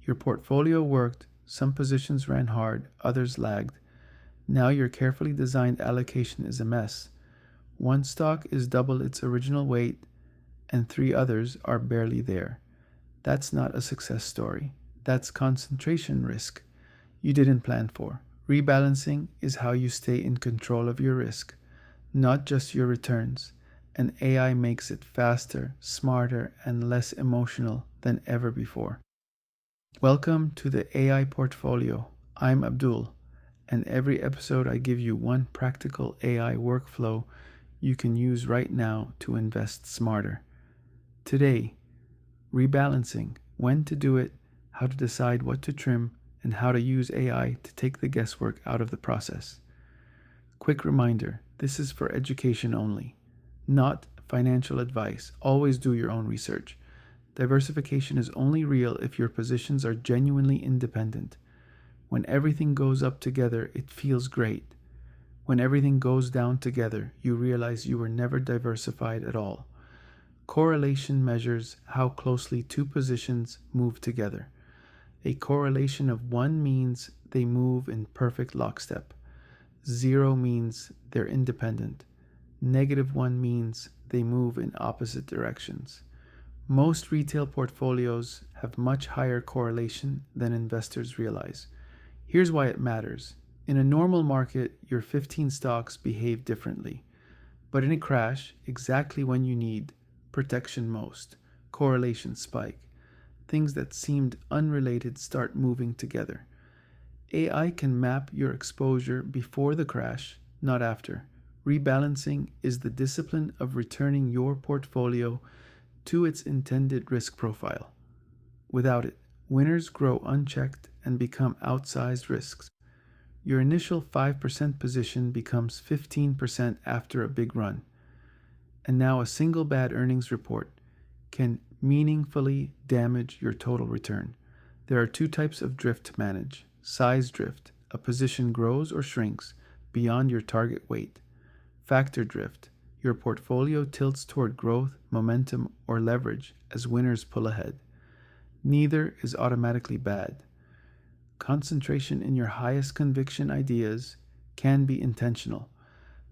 Your portfolio worked, some positions ran hard, others lagged. Now your carefully designed allocation is a mess. One stock is double its original weight, and three others are barely there. That's not a success story. That's concentration risk you didn't plan for. Rebalancing is how you stay in control of your risk, not just your returns. And AI makes it faster, smarter, and less emotional than ever before. Welcome to the AI Portfolio. I'm Abdul, and every episode I give you one practical AI workflow you can use right now to invest smarter. Today, rebalancing, when to do it, how to decide what to trim, and how to use AI to take the guesswork out of the process. Quick reminder, this is for education only, not financial advice. Always do your own research. Diversification is only real if your positions are genuinely independent. When everything goes up together, it feels great. When everything goes down together, you realize you were never diversified at all. Correlation measures how closely two positions move together. A correlation of 1 means they move in perfect lockstep. 0 means they're independent. -1 means they move in opposite directions. Most retail portfolios have much higher correlation than investors realize. Here's why it matters. In a normal market, your 15 stocks behave differently. But in a crash, exactly when you need protection most, correlation spike. Things that seemed unrelated start moving together. AI can map your exposure before the crash, not after. Rebalancing is the discipline of returning your portfolio to its intended risk profile. Without it, winners grow unchecked and become outsized risks. Your initial 5% position becomes 15% after a big run. And now a single bad earnings report can meaningfully damage your total return. There are two types of drift to manage. Size drift, a position grows or shrinks beyond your target weight. Factor drift, your portfolio tilts toward growth, momentum, or leverage as winners pull ahead. Neither is automatically bad. Concentration in your highest conviction ideas can be intentional,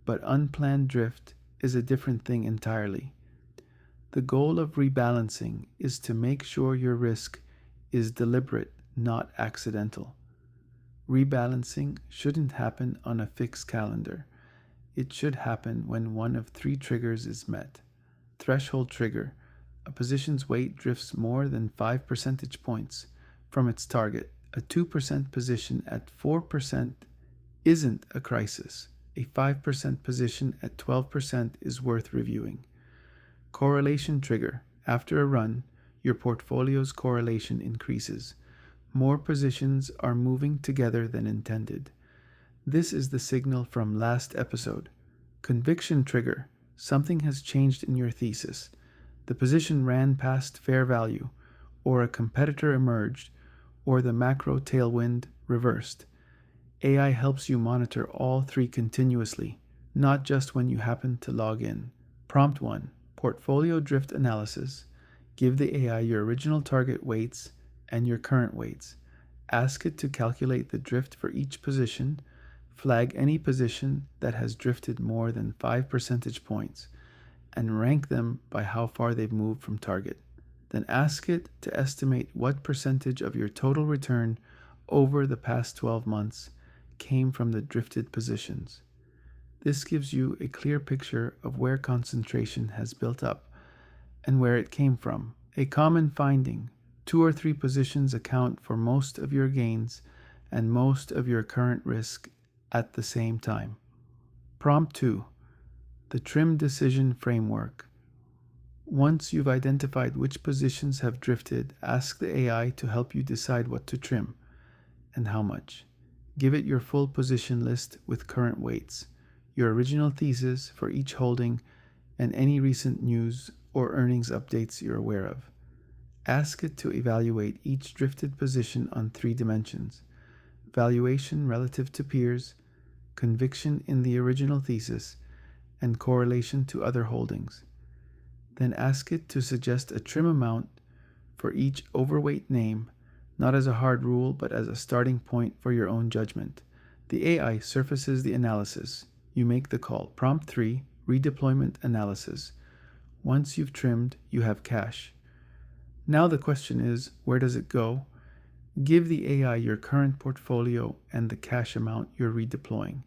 but unplanned drift is a different thing entirely. The goal of rebalancing is to make sure your risk is deliberate, not accidental. Rebalancing shouldn't happen on a fixed calendar. It should happen when one of three triggers is met. Threshold trigger, a position's weight drifts more than 5 percentage points from its target. A 2% position at 4% isn't a crisis. A 5% position at 12% is worth reviewing. Correlation trigger. After a run, your portfolio's correlation increases. More positions are moving together than intended. This is the signal from last episode. Conviction trigger. Something has changed in your thesis. The position ran past fair value, or a competitor emerged, or the macro tailwind reversed. AI helps you monitor all three continuously, not just when you happen to log in. Prompt 1. Portfolio drift analysis. Give the AI your original target weights and your current weights. Ask it to calculate the drift for each position. Flag any position that has drifted more than 5 percentage points, and rank them by how far they've moved from target. Then ask it to estimate what percentage of your total return over the past 12 months came from the drifted positions. This gives you a clear picture of where concentration has built up and where it came from. A common finding: 2 or 3 positions account for most of your gains and most of your current risk at the same time. Prompt 2. The trim decision framework. Once you've identified which positions have drifted, ask the AI to help you decide what to trim and how much. Give it your full position list with current weights, your original thesis for each holding, and any recent news or earnings updates you're aware of. Ask it to evaluate each drifted position on 3 dimensions: valuation relative to peers, conviction in the original thesis, and correlation to other holdings. Then ask it to suggest a trim amount for each overweight name, not as a hard rule, but as a starting point for your own judgment. The AI surfaces the analysis. You make the call. Prompt 3, redeployment analysis. Once you've trimmed, you have cash. Now the question is, where does it go? Give the AI your current portfolio and the cash amount you're redeploying.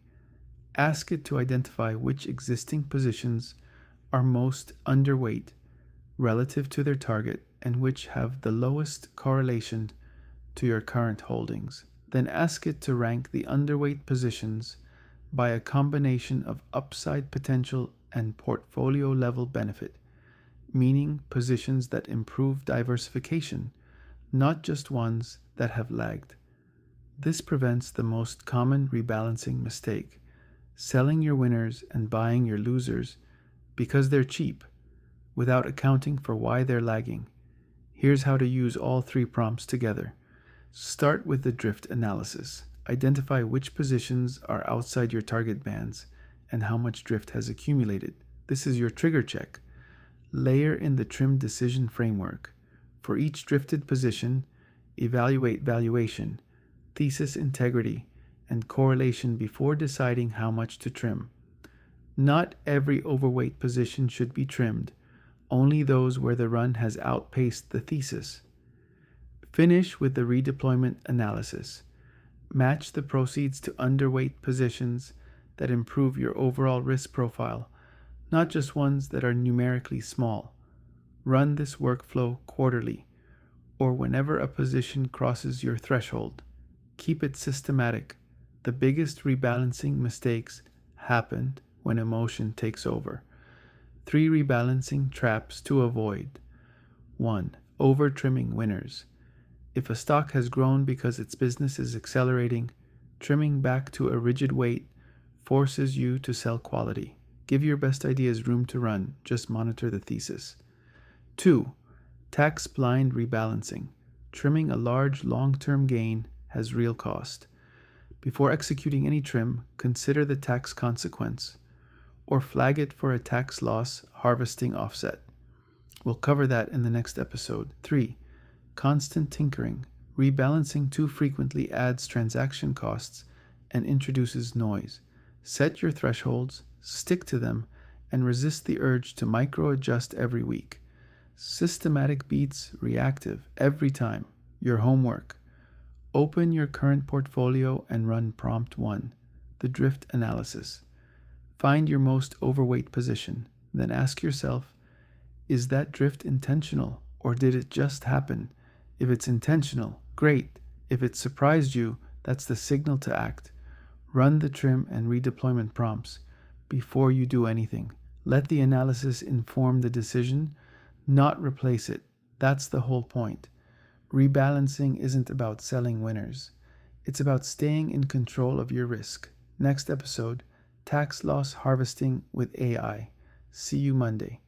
Ask it to identify which existing positions are most underweight relative to their target and which have the lowest correlation to your current holdings. Then ask it to rank the underweight positions by a combination of upside potential and portfolio level benefit, meaning positions that improve diversification, not just ones that have lagged. This prevents the most common rebalancing mistake, selling your winners and buying your losers because they're cheap, without accounting for why they're lagging. Here's how to use all 3 prompts together. Start with the drift analysis. Identify which positions are outside your target bands and how much drift has accumulated. This is your trigger check. Layer in the trim decision framework. For each drifted position, evaluate valuation, thesis integrity, and correlation before deciding how much to trim. Not every overweight position should be trimmed, only those where the run has outpaced the thesis. Finish with the redeployment analysis. Match the proceeds to underweight positions that improve your overall risk profile, not just ones that are numerically small. Run this workflow quarterly, or whenever a position crosses your threshold. Keep it systematic. The biggest rebalancing mistakes happen when emotion takes over. 3 rebalancing traps to avoid. 1. Over-trimming winners. If a stock has grown because its business is accelerating, trimming back to a rigid weight forces you to sell quality. Give your best ideas room to run, just monitor the thesis. 2. Tax-blind rebalancing. Trimming a large long-term gain has real cost. Before executing any trim, consider the tax consequence, or flag it for a tax loss harvesting offset. We'll cover that in the next episode. 3. Constant tinkering. Rebalancing too frequently adds transaction costs and introduces noise. Set your thresholds, stick to them, and resist the urge to micro-adjust every week. Systematic beats reactive every time. Your homework. Open your current portfolio and run prompt 1, the drift analysis. Find your most overweight position. Then ask yourself, is that drift intentional or did it just happen? If it's intentional, great. If it surprised you, that's the signal to act. Run the trim and redeployment prompts before you do anything. Let the analysis inform the decision, not replace it. That's the whole point. Rebalancing isn't about selling winners. It's about staying in control of your risk. Next episode, tax loss harvesting with AI. See you Monday.